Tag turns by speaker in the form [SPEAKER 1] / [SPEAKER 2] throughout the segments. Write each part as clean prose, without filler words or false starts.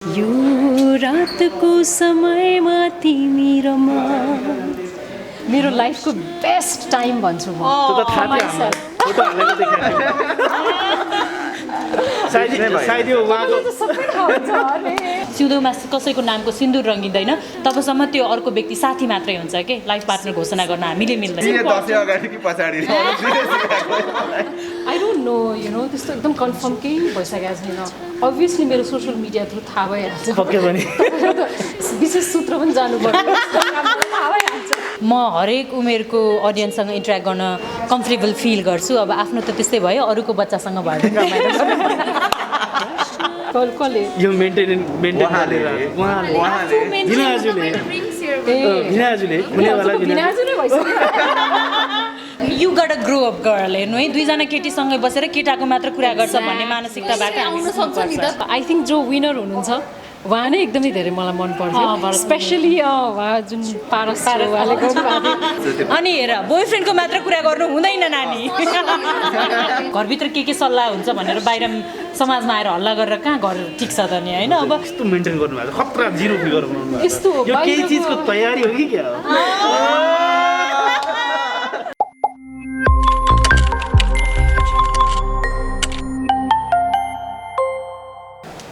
[SPEAKER 1] यो रातको समयमा तिमी रमा मेरो लाइफको बेस्ट टाइम भन्छु म सिउँदोमा कसैको नामको सिन्दुर रङ्गिँदैन तबसम्म त्यो अर्को व्यक्ति साथी मात्रै हुन्छ के लाइफ पार्टनर घोषणा गर्न हामीले मिल्दैन I don't know you know त्यस्तो एकदम कन्फर्म केही भइसकेको छैन अभियसली मेरो सोसियल मिडिया थ्रु थाहा भइहाल्छ विशेष सूत्र पनि जानु पर्यो म हरेक उमेरको अडियन्ससँग इन्टरेक्ट गर्न कम्फर्टेबल फिल गर्छु अब आफ्नो त त्यस्तै भयो अरूको बच्चासँग भयो कसले
[SPEAKER 2] यो maintain
[SPEAKER 1] you got grow up girl हेर्नु है दुईजना केटीसँगै बसेर केटाको मात्र कुरा गर्छ भन्ने मानसिकताबाट आई थिङ्क जो विनर हुनुहुन्छ उहाँ नै एकदमै धेरै मलाई मनपर्छ स्पेसली उहाँ जुन पारस अनि हेर बोयफ्रेन्डको मात्र कुरा गर्नु हुँदैन नानी घरभित्र के सल्लाह हुन्छ भनेर बाहिर समाजमा आएर हल्ला गरेर कहाँ घर ठिक छ त नि होइन अब
[SPEAKER 2] यस्तो मेन्टेन गर्नुभएको खतरा जिरो फिगर बनाउनु
[SPEAKER 1] यस्तो
[SPEAKER 2] यो केही चीजको तयारी हो कि क्या हो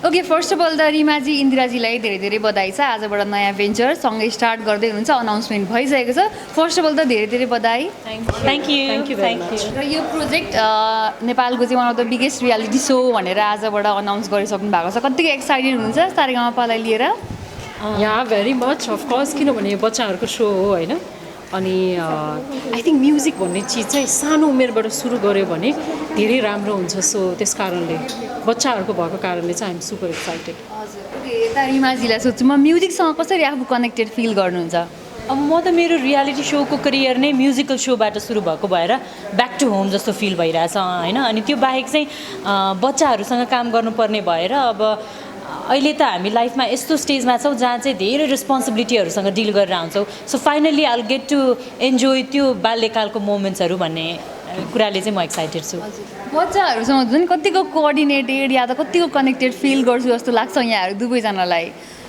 [SPEAKER 3] ओके फर्स्ट अफ अल त रिमाजी इन्दिराजीलाई धेरै धेरै बधाई छ आजबाट नयाँ भेन्चर सँगै स्टार्ट गर्दै हुनुहुन्छ अनाउन्समेन्ट भइसकेको छ फर्स्ट अफ अल त धेरै धेरै बधाई
[SPEAKER 1] थ्याङ्क यू
[SPEAKER 3] र यो प्रोजेक्ट नेपालको चाहिँ one of the biggest reality so भनेर आजबाट अनाउन्स गरिसक्नु भएको छ कतिको एक्साइटेड हुनुहुन्छ सारेगामापालाई लिएर
[SPEAKER 1] यहाँ भेरी मच अफकोर्स किनभने बच्चाहरूको सो हो होइन अनि आई थिङ्क म्युजिक भन्ने चिज चाहिँ सानो उमेरबाट सुरु गऱ्यो भने धेरै राम्रो हुन्छ सो त्यस कारणले बच्चाहरूको भएको कारणले चाहिँ आइएम सुपर एक्साइटेड
[SPEAKER 3] हजुर यता रिमाजीलाई सोध्छु म म्युजिकसँग कसरी आफू कनेक्टेड फिल गर्नुहुन्छ
[SPEAKER 1] अब म त मेरो रियालिटी सोको करियर नै म्युजिकल सोबाट सुरु भएको भएर ब्याक टु होम जस्तो फिल भइरहेछ होइन अनि त्यो बाहेक चाहिँ बच्चाहरूसँग काम गर्नुपर्ने भएर अब अहिले त हामी लाइफमा यस्तो स्टेजमा छौँ जहाँ चाहिँ धेरै रेस्पोन्सिबिलिटीहरूसँग डिल गरेर आउँछौँ so finally I will get to enjoy त्यो बाल्यकालको मोमेन्ट्सहरू भन्ने कुराले चाहिँ म एक्साइटेड छु
[SPEAKER 3] बच्चाहरूसँग जुन कतिको कोअर्डिनेटेड या त कतिको कनेक्टेड फिल गर्छु जस्तो लाग्छ यहाँहरू दुवैजनालाई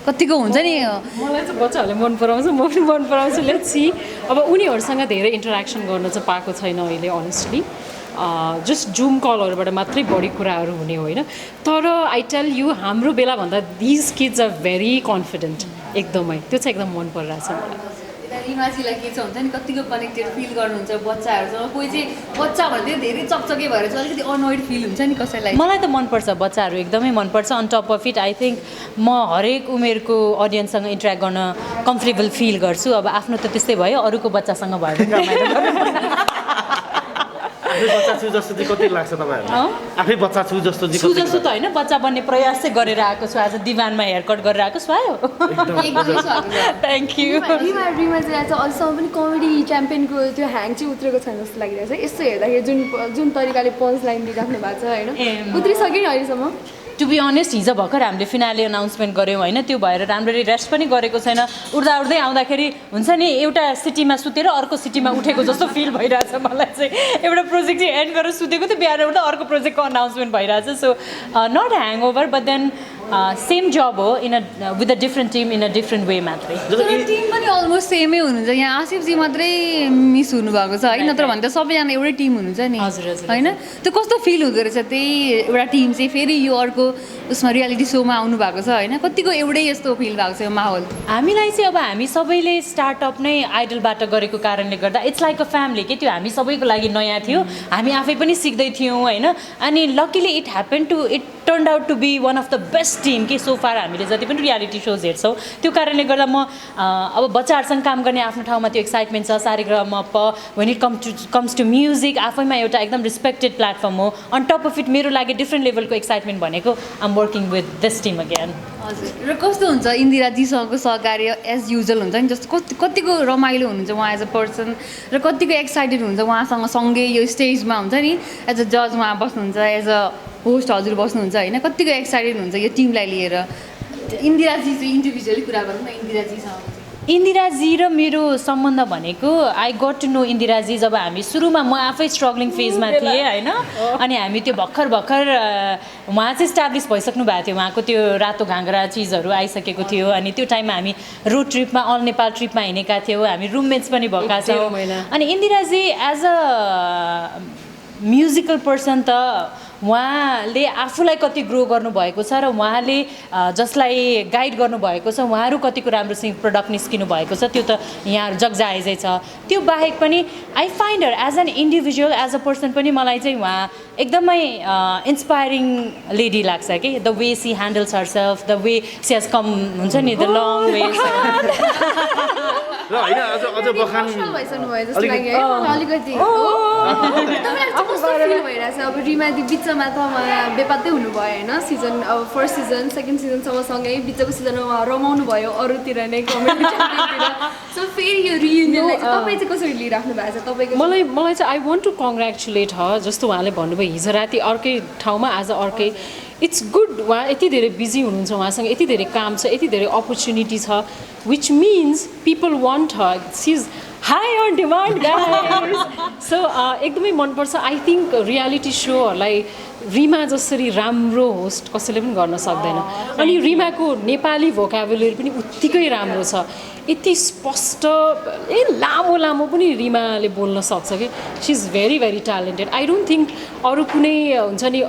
[SPEAKER 3] कतिको हुन्छ नि
[SPEAKER 1] मलाई चाहिँ बच्चाहरूले मन पराउँछ म पनि मन पराउँछु लेट्स सी अब उनीहरूसँग धेरै इन्टरेक्सन गर्न चाहिँ पाएको छैन अहिले अनेस्टली जस्ट जुम कलहरूबाट मात्रै बढी कुराहरू हुने होइन तर आई टेल यु हाम्रो बेलाभन्दा these kids are very confident एकदमै त्यो चाहिँ एकदम मन परिरहेछ मलाई
[SPEAKER 3] रिमाजीलाई के छ हुन्छ नि कतिको कनेक्टेड फिल गर्नुहुन्छ बच्चाहरूसँग कोही चाहिँ बच्चा भन्दै धेरै चकचके भएर चाहिँ अलिकति अनोइड फिल हुन्छ नि कसैलाई
[SPEAKER 1] मलाई त मनपर्छ बच्चाहरू एकदमै मनपर्छ on top of it I think म हरेक उमेरको अडियन्ससँग इन्टरेक्ट गर्न कम्फर्टेबल फिल गर्छु अब आफ्नो त त्यस्तै भयो अरूको बच्चासँग भयो
[SPEAKER 2] आफै बच्चा छु जस्तो चाहिँ कति लाग्छ तपाईँहरू आफै बच्चा छु जस्तो
[SPEAKER 1] छु जस्तो त होइन बच्चा बन्ने प्रयास चाहिँ गरेर आएको छु आज दिवानमा हेयर कट गरेर आएको छु आयो थ्याङ्क यू
[SPEAKER 4] रिमा चाहिँ आज अझसम्म पनि कमेडी च्याम्पियनको त्यो ह्याङ चाहिँ उत्रेको छैन जस्तो लागिरहेको छ यस्तो हेर्दाखेरि जुन तरिकाले पन्च लाइन दिइराख्नु भएको छ होइन उत्रिसक्यो नि अहिलेसम्म
[SPEAKER 1] टु बी अनेस्ट हिजो भर्खर हामीले फिनाले अनाउन्समेन्ट गऱ्यौँ होइन त्यो भएर राम्ररी रेस्ट पनि गरेको छैन उड्दा उड्दै आउँदाखेरि हुन्छ नि एउटा सिटीमा सुतेर अर्को सिटीमा उठेको जस्तो फिल भइरहेछ मलाई चाहिँ एउटा प्रोजेक्ट चाहिँ एन्ड गरेर सुतेको थियो बिहान उठ्दा अर्को प्रोजेक्टको अनाउन्समेन्ट भइरहेछ so not hang over but then same जब हो in a with a different team in a different way मात्रै
[SPEAKER 3] टिम पनि अलमोस्ट सेमै हुनुहुन्छ यहाँ आसिफजी मात्रै मिस हुनुभएको छ है नत्र भने त सबैजना एउटै टिम हुनुहुन्छ नि होइन त्यो कस्तो फिल हुँदो रहेछ त्यही एउटा टिम चाहिँ फेरि यो अर्को उसमा रियालिटी सोमा आउनु भएको छ होइन कतिको एउटै यस्तो फिल भएको छ यो माहौल
[SPEAKER 1] हामीलाई चाहिँ अब हामी सबैले स्टार्टअप नै आइडलबाट गरेको कारणले गर्दा इट्स लाइक अ फ्यामिली के त्यो हामी सबैको लागि नयाँ थियो हामी आफै पनि सिक्दै थियौँ होइन अनि luckily it turned out to be one of the best team के सोफार हामीले जति पनि रियालिटी सोज हेर्छौँ त्यो कारणले गर्दा म अब बच्चाहरूसँग काम गर्ने आफ्नो ठाउँमा त्यो एक्साइटमेन्ट छ Saregama when it comes to music आफैमा एउटा एकदम रिस्पेक्टेड प्लेटफर्म हो अन टप अफ इट मेरो लागि डिफ्रेन्ट लेभलको एक्साइटमेन्ट भनेको am working with this team again
[SPEAKER 3] हजुर र कस्तो हुन्छ इन्दिराजीसँगको सहकार्य एज युजल हुन्छ नि जस्तो कतिको रमाइलो हुनुहुन्छ उहाँ एज अ पर्सन र कतिको एक्साइटेड हुन्छ उहाँसँग सँगै यो स्टेजमा हुन्छ नि एज अ जज उहाँ बस्नुहुन्छ एज अ होस्ट हजुर बस्नुहुन्छ होइन कतिको एक्साइटेड हुन्छ यो टिमलाई लिएर इन्दिराजी चाहिँ इन्डिभिजुअली कुरा गरौँ न इन्दिराजीसँग
[SPEAKER 1] इन्दिराजी र मेरो सम्बन्ध भनेको I got to know Indiraji जब हामी सुरुमा म आफै स्ट्रगलिङ फेजमा थिएँ होइन अनि हामी त्यो भर्खर उहाँ चाहिँ इस्टाब्लिस भइसक्नु भएको थियो उहाँको त्यो रातो घाँग्रा चिजहरू आइसकेको थियो अनि त्यो टाइममा हामी रोड ट्रिपमा अल नेपाल ट्रिपमा हिँडेका थियौँ हामी रुममेट्स पनि भएका छौँ अनि Indiraji as a musical person त उहाँले आफूलाई कति ग्रो गर्नुभएको छ र उहाँले जसलाई गाइड गर्नुभएको छ उहाँहरू कतिको राम्रोसँग प्रडक्ट निस्किनु भएको छ त्यो त यहाँ जगजाहेजै छ त्यो बाहेक पनि I find her as an individual as a person पनि मलाई चाहिँ उहाँ एकदमै इन्सपायरिङ लेडी लाग्छ कि the way she handles herself the way she has come हुन्छ नि द लङ वे
[SPEAKER 2] र होइन अझ बखान
[SPEAKER 4] भइसक्नु भयो जस्तो लाग्यो है मलाई अलिकति तपाईँलाई चाहिँ कस्तो फिल भइरहेछ अब रिमादी बिचमा त उहाँ बेपत्तै हुनुभयो होइन सिजन अब फर्स्ट सिजन सेकेन्ड सिजनसम्म सँगै बिचको सिजनमा उहाँ रमाउनु भयो अरूतिर नै कमेडी सो फेरि यो रियुनियनलाई चाहिँ तपाईँ चाहिँ कसरी लिइराख्नु भएको छ तपाईँको
[SPEAKER 5] मलाई चाहिँ आई वान्ट टु कङ्ग्रेचुलेट ह जस्तो उहाँले भन्नुभयो हिजो राति अर्कै ठाउँमा आज अर्कै इट्स गुड उहाँ यति धेरै बिजी हुनुहुन्छ उहाँसँग यति धेरै काम छ यति धेरै अपर्च्युनिटी छ which means people want her she is high on demand guys so एकदमै मनपर्छ आई थिङ्क रियालिटी सोहरूलाई रिमा जसरी राम्रो होस्ट कसैले पनि गर्न सक्दैन अनि रिमाको नेपाली भोकाबुलरी पनि उत्तिकै राम्रो छ यति स्पष्ट लामो पनि रिमाले बोल्न सक्छ कि she is very very talented I don't think अरू कुनै हुन्छ नि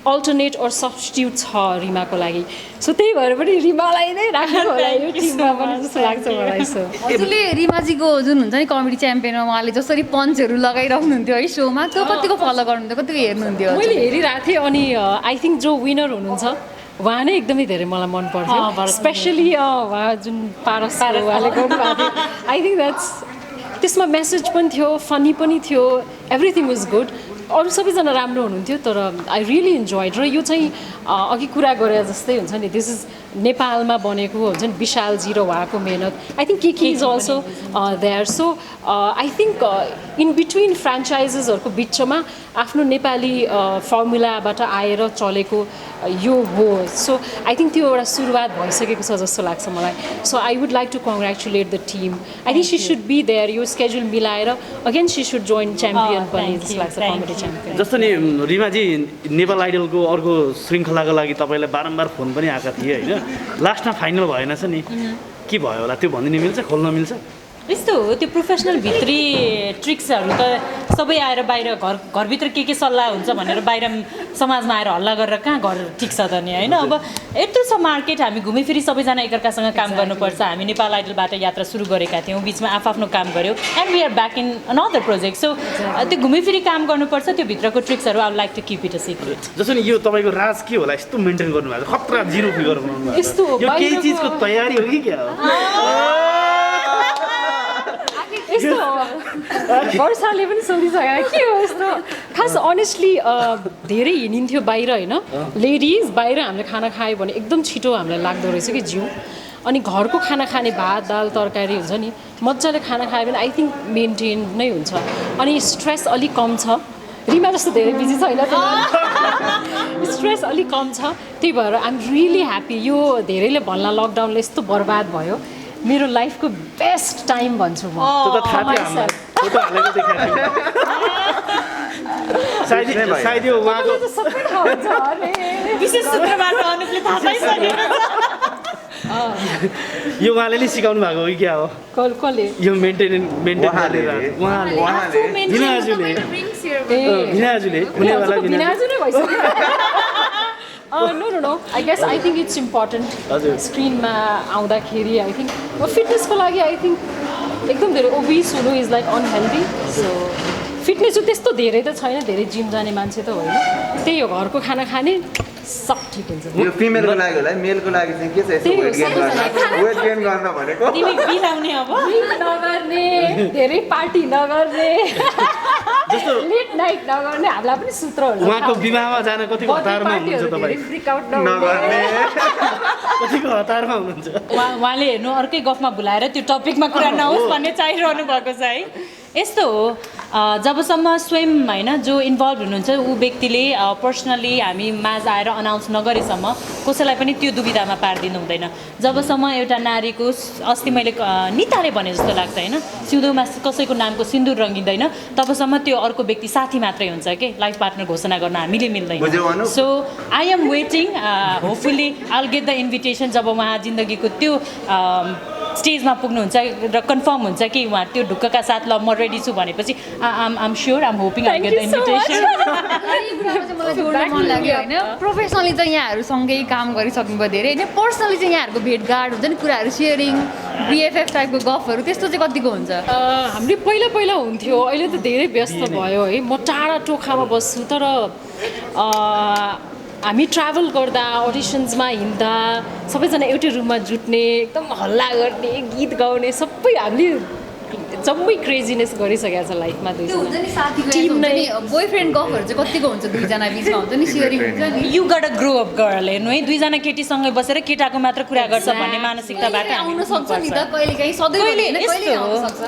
[SPEAKER 5] अल्टरनेट अर सब्स्टिट्युट छ रिमाको लागि सो त्यही भएर पनि रिमालाई नै राख्नु होला यो टिममा पनि जस्तो लाग्छ मलाई सो
[SPEAKER 3] हजुरले रिमाजीको जुन हुन्छ नि कमेडी च्याम्पियनमा उहाँले जसरी पन्चहरू लगाइराख्नुहुन्थ्यो है सोमा त्यो कतिको फलो गर्नुहुन्थ्यो कतिको हेर्नुहुन्थ्यो
[SPEAKER 5] मैले हेरिरहेको थिएँ अनि आई थिङ्क जो विनर हुनुहुन्छ उहाँ नै एकदमै धेरै मलाई मन पर्थ्यो स्पेसली उहाँ जुन पारस उहाँले गर्नुभएको थियो आई थिङ्क द्याट्स त्यसमा मेसेज पनि थियो फनी पनि थियो एभ्रिथिङ वाज गुड अरू सबैजना राम्रो हुनुहुन्थ्यो तर आई रियली इन्जोयड र यो चाहिँ अघि कुरा गरे जस्तै हुन्छ नि दिस इज नेपालमा बनेको हुन्छ नि विशालजी र उहाँको मेहनत आई थिङ्क के is also there so I think in between फ्रेन्चाइजेसहरूको बिचमा आफ्नो नेपाली फर्मुलाबाट आएर चलेको यो हो सो आई थिङ्क त्यो एउटा सुरुवात भइसकेको छ जस्तो लाग्छ मलाई so I would like to congratulate the team I think she should be there यो स्केड्युल मिलाएर again she should join champion पनि जस्तो लाग्छ कमेडी च्याम्पियन
[SPEAKER 2] जस्तो नि रिमाजी नेपाल आइडलको अर्को श्रृङ्खलाको लागि तपाईँलाई बारम्बार फोन पनि आएका थिए होइन लास्टमा फाइनल भएन छ नि के भयो होला त्यो भनिदिनु मिल्छ खोल्न मिल्छ
[SPEAKER 1] यस्तो हो त्यो प्रोफेसनल भित्री ट्रिक्सहरू त सबै आएर बाहिर घरभित्र के सल्लाह हुन्छ भनेर बाहिर समाजमा आएर हल्ला गरेर कहाँ घर ठिक छ त नि होइन अब यत्रो छ मार्केट हामी घुमिफिरी सबैजना एकअर्कासँग काम गर्नुपर्छ हामी नेपाल आइडलबाट यात्रा सुरु गरेका थियौँ बिचमा आफ्नो काम गऱ्यौँ and we are back in another project so त्यो घुमिफिरी काम गर्नुपर्छ त्यो भित्रको ट्रिक्सहरू I would like to keep it a secret
[SPEAKER 2] जस्तो नि यो तपाईँको राज के होला यस्तो मेन्टेन गर्नुभएको खतरा जिरो फिगर बनाउनु भएको
[SPEAKER 5] यस्तो
[SPEAKER 2] यो केही चिजको तयारी हो कि क्या हो
[SPEAKER 5] यस्तो वर्षाले पनि सोधिसक्यो के हो यस्तो खास अनेस्टली धेरै हिँडिन्थ्यो बाहिर होइन लेडिज बाहिर हामीले खाना खायो भने एकदम छिटो हामीलाई लाग्दो रहेछ कि जिउ अनि घरको खाना खाने भात दाल तरकारी हुन्छ नि मजाले खाना खायो भने आई थिङ्क मेन्टेन नै हुन्छ अनि स्ट्रेस अलिक कम छ रिमा जस्तो धेरै बिजी छैन स्ट्रेस अलिक कम छ त्यही भएर आइ एम रियली ह्याप्पी यो धेरैले भन्ला लकडाउनले यस्तो बर्बाद भयो मेरो लाइफको बेस्ट टाइम भन्छु म
[SPEAKER 2] त्यो त थाहा थियो हामीलाई फोटो हालेको देखाएको थियो सायद यो उहाँको
[SPEAKER 5] सबै थाहा हुन्छ अरे
[SPEAKER 1] विशेष सूत्रबाट अनुपले थाहा पाइसकेको
[SPEAKER 2] यो उहाँले नै सिकाउनु भएको हो कि क्या हो
[SPEAKER 5] कसले
[SPEAKER 2] यो मेन्टेन गरेर उहाँले भिनाजुले हुनेवाला
[SPEAKER 5] भिनाजु नै भइसक्यो no I guess I think it's important स्क्रिनमा आउँदाखेरि आई थिङ्क फिटनेसको लागि आई थिङ्क एकदम धेरै ओबिस हुनु is like unhealthy so fitness चाहिँ त्यस्तो धेरै त छैन धेरै जिम जाने मान्छे त होइन त्यही हो घरको खाना खाने सब ठिक हुन्छ
[SPEAKER 6] यो फिमेलको लागि होला मेलको लागि चाहिँ के छ यस्तो वेट गेन गर्न भनेको
[SPEAKER 1] तिमी बिलाउने अब
[SPEAKER 5] नगर्ने धेरै पार्टी नगर्ने
[SPEAKER 2] जस्तो
[SPEAKER 5] लेट नाइट नगर्ने हामीलाई पनि सूत्र हुन्छ
[SPEAKER 2] उहाँको विवाहमा जान कतिको हतारमा हुनुहुन्छ तपाईँ
[SPEAKER 5] फ्रिकआउट
[SPEAKER 6] नगर्ने
[SPEAKER 2] कतिको हतारमा हुनुहुन्छ
[SPEAKER 1] उहाँले हेर्नु अर्कै गफमा भुलाएर त्यो टपिकमा कुरा नहोस् भन्ने चाहिरहनु भएको छ है यस्तो हो जबसम्म स्वयं होइन जो इन्भल्भ हुनुहुन्छ ऊ व्यक्तिले पर्सनली हामी माझ आएर अनाउन्स नगरेसम्म कसैलाई पनि त्यो दुविधामा पारिदिनु हुँदैन। जबसम्म एउटा नारीको अस्ति मैले निताले भने जस्तो लाग्छ होइन सिउँदोमा कसैको नामको सिन्दुर रङ्गिँदैन तबसम्म त्यो अर्को व्यक्ति साथी मात्रै हुन्छ कि लाइफ पार्टनर घोषणा गर्न हामीले मिल्दैन। So I am waiting hopefully I'll get the invitation जब उहाँ जिन्दगीको त्यो स्टेजमा पुग्नुहुन्छ र कन्फर्म हुन्छ कि उहाँ त्यो ढुक्कका साथ ल म रेडी छु भनेपछि I'm sure I'm hoping I get the invitation.
[SPEAKER 3] मलाई जोड्न मन लाग्यो होइन प्रोफेसनली चाहिँ यहाँहरू सँगै काम गरिसक्नुभयो धेरै होइन पर्सनली चाहिँ यहाँहरूको भेटघाट हुन्छ नि कुराहरू सेयरिङ बिएफएफ टाइपको गफहरू त्यस्तो चाहिँ कतिको हुन्छ?
[SPEAKER 5] हामीले पहिला पहिला हुन्थ्यो अहिले त धेरै व्यस्त भयो है। म टाढा टोखामा बस्छु तर हामी ट्राभल गर्दा अडिसन्समा हिँड्दा सबैजना एउटै रुममा जुट्ने एकदम हल्ला गर्ने गीत गाउने सबै हामीले जम्मै क्रेजिनेस गरिसकेको छ लाइफमा
[SPEAKER 3] टिम नै बोयफ्रेन्ड गफहरू चाहिँ कतिको हुन्छ दुईजना बिचमा हुन्छ नि सेयरिङ हुन्छ नि
[SPEAKER 1] you got a grow up girl हेर्नु है दुईजना केटीसँगै बसेर केटाको मात्र कुरा गर्छ भन्ने मानसिकताबाट
[SPEAKER 3] आउन सक्छ नि त कहिलेकाहीँ सधैँ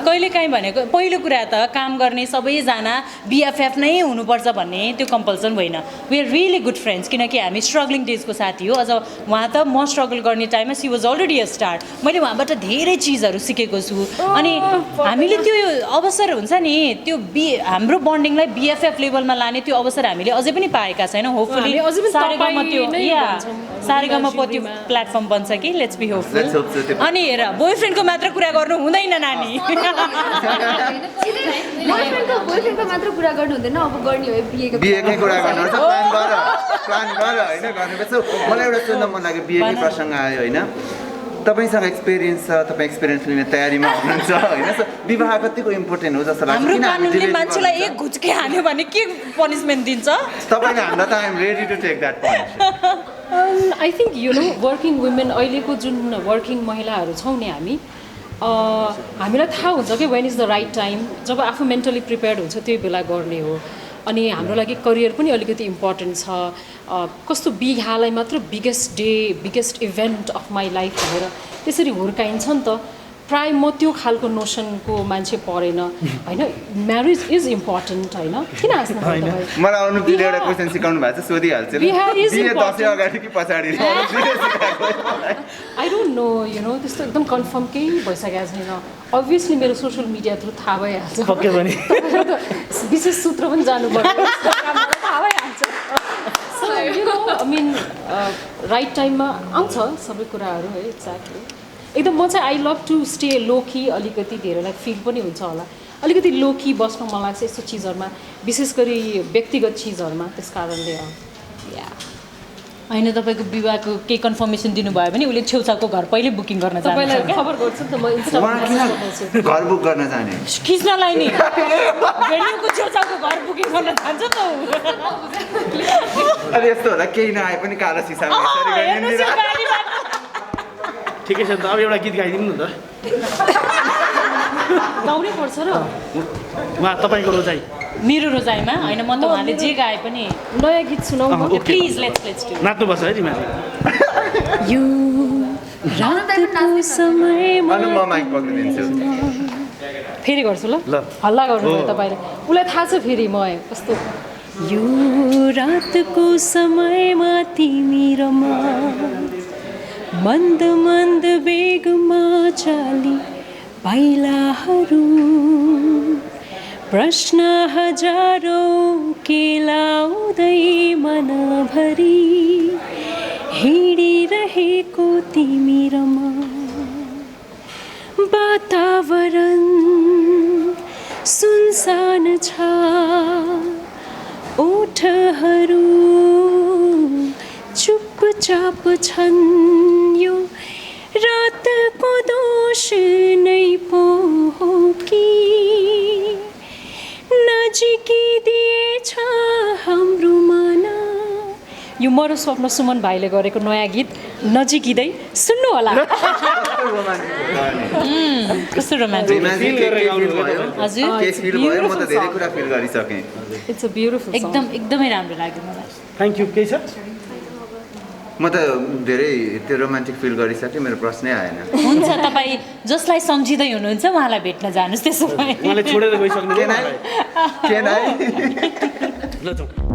[SPEAKER 1] कहिलेकाहीँ भनेको पहिलो कुरा त काम गर्ने सबैजना बिएफएफ नै हुनुपर्छ भन्ने त्यो कम्पल्सन होइन we are really good friends किनकि हामी स्ट्रगलिङ डेजको साथी हो। अझ उहाँ त म स्ट्रगल गर्ने टाइममा she was already a star मैले उहाँबाट धेरै चिजहरू सिकेको छु अनि हामीले त्यो अवसर हुन्छ नि त्यो हाम्रो बन्डिङलाई बिएफएफ लेभलमा लाने त्यो अवसर हामीले अझै पनि पाएका छैनौँ। होपफुली सारेगामा त्यो प्लेटफर्म बन्छ कि लेट्स बी होपफुल। अनि हेर बोयफ्रेन्डको मात्र कुरा गर्नु हुँदैन नानी
[SPEAKER 4] बोयफ्रेन्डको मात्र कुरा गर्नु हुँदैन अब गर्ने हो
[SPEAKER 6] बिहेकै कुरा गर्नुपर्छ प्लान गर होइन गर्नुपर्छ। मलाई एउटा सोध्न मन लाग्यो बिहेकै प्रसङ्ग आयो होइन तपाईँसँग एक्सपिरियन्स छ तपाईँ एक्सपिरियन्स लिने तयारीमा हुनुहुन्छ होइन विवाह कतिको इम्पोर्टेन्ट हो जस्तो लाग्छ?
[SPEAKER 1] हाम्रो कानुनले मान्छेलाई एक घुच्के हान्यो भने के पनिसमेन्ट दिन्छ?
[SPEAKER 6] तपाईँले हामीलाई त I'm ready to take that punishment.
[SPEAKER 5] I think you know working women अहिलेको जुन वर्किङ महिलाहरू छौँ नि हामीलाई थाहा हुन्छ कि when is the right time जब आफू मेन्टली प्रिपेयर्ड हुन्छ त्यही बेला गर्ने हो। अनि हाम्रो लागि करियर पनि अलिकति इम्पोर्टेन्ट छ कस्तो बिहालाई मात्र biggest day biggest event of my life भनेर त्यसरी हुर्काइन्छ नि त प्राय म त्यो खालको नोसनको मान्छे परेन होइन म्यारेज इज इम्पोर्टेन्ट होइन किन हाँस्नु
[SPEAKER 6] मलाई अनु दिदीले एउटा क्वेसन सिकाउनु भएको छ सोधिहाल्छु दसैँ अगाडि कि पछाडि
[SPEAKER 5] I don't know you know त्यस्तो एकदम कन्फर्म केही भइसकेको छैन। अभियसली मेरो सोसियल मिडिया थ्रु थाहा भइहाल्छ विशेष सूत्र पनि जानु पर्यो थाहा भइहाल्छ। So you know I mean right टाइममा आउँछ सबै कुराहरू है एक्ज्याक्टली एकदम म चाहिँ I love to stay low key अलिकति धेरैलाई फिल पनि हुन्छ होला अलिकति लोकी बस्नु मन लाग्छ यस्तो चिजहरूमा विशेष गरी व्यक्तिगत चिजहरूमा त्यस कारणले
[SPEAKER 1] होइन तपाईँको विवाहको केही कन्फर्मेसन दिनुभयो भने उसले छेउछाउको घर पहिले बुकिङ गर्न
[SPEAKER 5] तपाईँलाई खबर गर्छु नि त म
[SPEAKER 6] घर बुक गर्न जाने
[SPEAKER 1] खिच्नलाई नि भेन्यूको छेउछाउको घर बुकिङ गर्न जान्छ त
[SPEAKER 6] अब यस्तो होला केही नआए पनि कालो सिसामा
[SPEAKER 2] ठिकै छ नि त अब एउटा गीत गाइदिनु नि त
[SPEAKER 5] गाउनै पर्छ र
[SPEAKER 2] उहाँ तपाईँको रोजाइ
[SPEAKER 1] मेरो रोजाइमा होइन म त उहाँले जे गाए पनि
[SPEAKER 5] नयाँ गीत सुनाउनु
[SPEAKER 1] प्लिज लेट्स
[SPEAKER 2] नाच्नुपर्छ है तिमीले
[SPEAKER 5] यो रातको समयमा
[SPEAKER 6] म माइक पक्रिदिन्छु
[SPEAKER 5] फेरि गर्छु ल
[SPEAKER 2] ल
[SPEAKER 5] हल्ला गर्नु तपाईँले उसलाई थाहा छ फेरि म कस्तो यो रातको समयमा तिमी रमा मन्द मन्द बेगमा चाली पाइलाहरू प्रश्न हजारौँ केलाउँदै मनभरि हिँडिरहेको तिमी रमा वातावरण सुनसान छ ओठहरू चुपचाप छन् यो रातको दोष नै पो हो कि नजिकिदिएछ हाम्रो मन यो मरो स्वप्न सुमन भाइले गरेको नयाँ गीत नजिकिँदै सुन्नु होला
[SPEAKER 1] कस्तो रोमान्टिक हजुर
[SPEAKER 5] इट्स अ ब्युटिफुल
[SPEAKER 1] एकदमै राम्रो लाग्यो मलाई
[SPEAKER 2] थ्याङ्क यू केही छ
[SPEAKER 6] म त धेरै त्यो रोमान्टिक फिल गरिसकेँ मेरो प्रश्नै आएन
[SPEAKER 1] हुन्छ तपाईँ जसलाई सम्झिँदै हुनुहुन्छ उहाँलाई भेट्न जानुहोस् त्यसो भए
[SPEAKER 2] उहाँले छोडेर गइसक्नु
[SPEAKER 6] Can I?
[SPEAKER 2] ल जाउँ